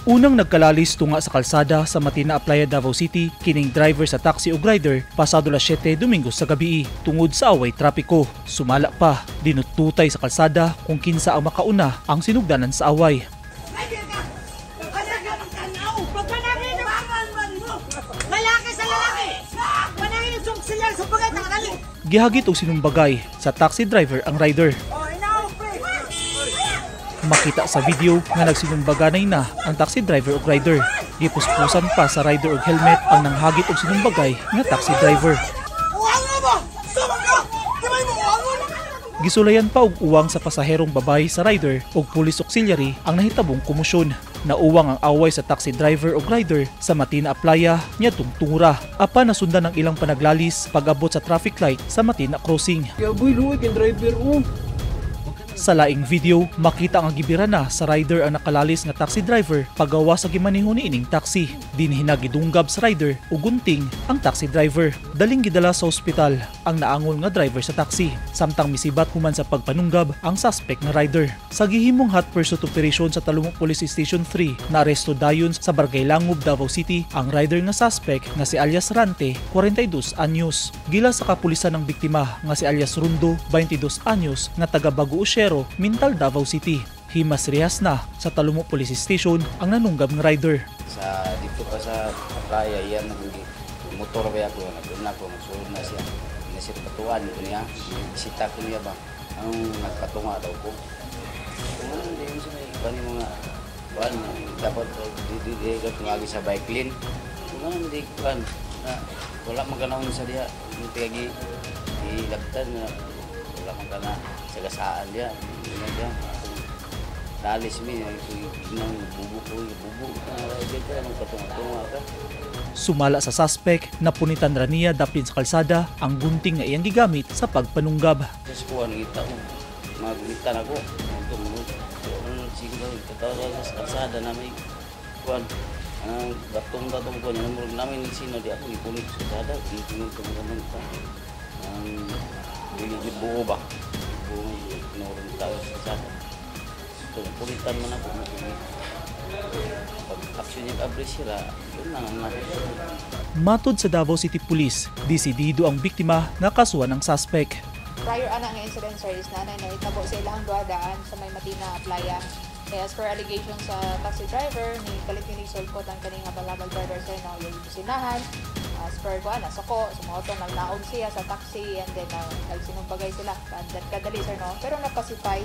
Unang nagkalalis tunga sa kalsada sa Matina Aplaya, Davao City, kining driver sa taxi ug rider pasado las 7 Domingo sa gabi tungod sa away trapiko. Sumala pa, dinututay sa kalsada kung kinsa ang makauna ang sinugdanan sa away. Gihagit og sinumbagay sa taxi driver ang rider. Makita sa video nga nagsinumbaganay na ang taxi driver ug rider. Gipuspusan pa sa rider og helmet ang nanghagit og sinumbagay nga taxi driver. Gisulayan pa og uwang sa pasaherong babay sa rider ug police auxiliary ang nahitabong komosyon. Nauwang ang away sa taxi driver ug rider sa Matina Aplaya niadtong Tura. Apan nasundan ang ilang panaglalis pag-abot sa traffic light sa Matina Crossing. Boy, luwag yung driver Sa laing video, makita ang gibira na sa rider ang nakalalis nga taxi driver pagawa sa gimaneho ni ining taxi. Dinhi gidunggab sa rider ug gunting ang taxi driver. Daling gidala sa ospital ang naangol nga driver sa taxi. Samtang misibat human sa pagpanunggab ang suspect nga rider. Sa gihimong hot pursuit operation sa Talumok Police Station 3, naaresto dayon sa Barangay Langob, Davao City ang rider nga suspect nga si alias Rante, 42 anyos. Gila sa kapulisan ng biktima nga si alias Rundo, 22 anyos nga taga Baguo Mintal, Davao City. Himas rehas na sa Talumok Police Station ang nanunggab ng rider. Sa dito pa sa playa yan, motor ba ako, nagdoon ako, nagsulod na siya. Nasir patuan ko niya, bisita ko niya ba, ang nagpatunga daw ko. Kung ano, hindi mo siya may iba ni mga buwan, dapat di tumagi sa bike lane. Kung ano, hindi buwan, wala magkanahon sa diya, yung tiyagi, ilagtan na, wala magkana sa gasaan diya. Dalis mi nang bubu Sumala sa suspect na punitan ra niya daplin sa kalsada ang gunting na iyang gigamit sa pagpanunggab. Sa kuan kita ko magmitan ako siguro katawa sa kalsada na may kuan ang datong ko niya namin sino di ako ipunit sa kalsada ipunit ko naman pa ang buo ba noron tao sa pulitan man ako pag-action yung abris sila yun lang ang Matod sa Davao City Police, desidido ang biktima na kasuhan ng suspect. Prior ana nga incident sir is nanay na itabo sa ilang duadaan sa may Matina Aplaya. Kaya as per allegation sa taxi driver, ni kalit sulkot ang kaning balabal driver sir na yung businahan. As per ko ana sako sa motor naglaog siya sa taxi and then nagsinumbagay sila kadali sir no, pero napasify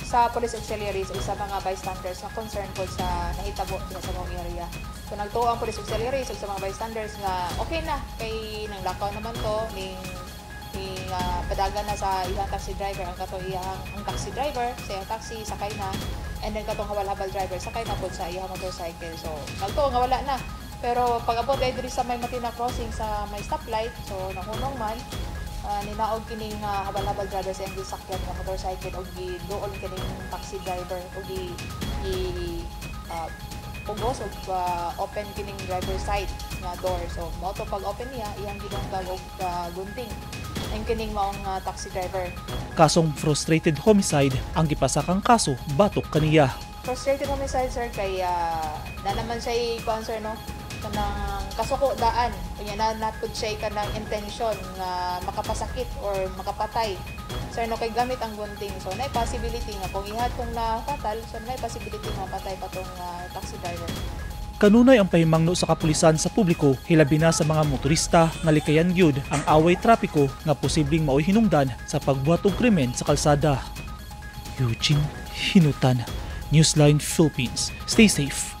sa police auxiliaries o sa mga bystanders na concern po sa nahitabo sa mong area. So nagtuo ang police auxiliaries o sa mga bystanders nga okay na kay nang lakaw naman to ning padagan na sa iyang taxi driver ang kato iyang ang taxi driver sa iyang taxi sakay na and then katong habal-habal driver sakay na po sa iyang motorcycle. So nagtuo nga wala na. Pero pag-abot ay diri sa may Matina Crossing sa may stoplight, so nahunong man, ninaog kining habal-habal driver sa iyang gisakyan nga motorcycle o giduol kining taxi driver o pugos o open kining driver side nga door. So mo to pag-open niya, iyang gidunggab og gunting ang kining maong taxi driver. Kasong frustrated homicide ang gipasakang kaso batok kaniya. Frustrated homicide sir kay na naman siya i-concern no kanang kasuko daan unya na natud siya kanang intention nga makapasakit or makapatay sir no kay gamit ang gunting so nay possibility nga kung ihatong na fatal so nay possibility nga patay patong taxi driver. Kanunay ang pahimangno sa kapulisan sa publiko hilabi na sa mga motorista nga likayan gyud ang away trapiko nga posibleng maoy hinungdan sa pagbuhat og krimen sa kalsada. Eugene Hinutan, Newsline Philippines. Stay safe.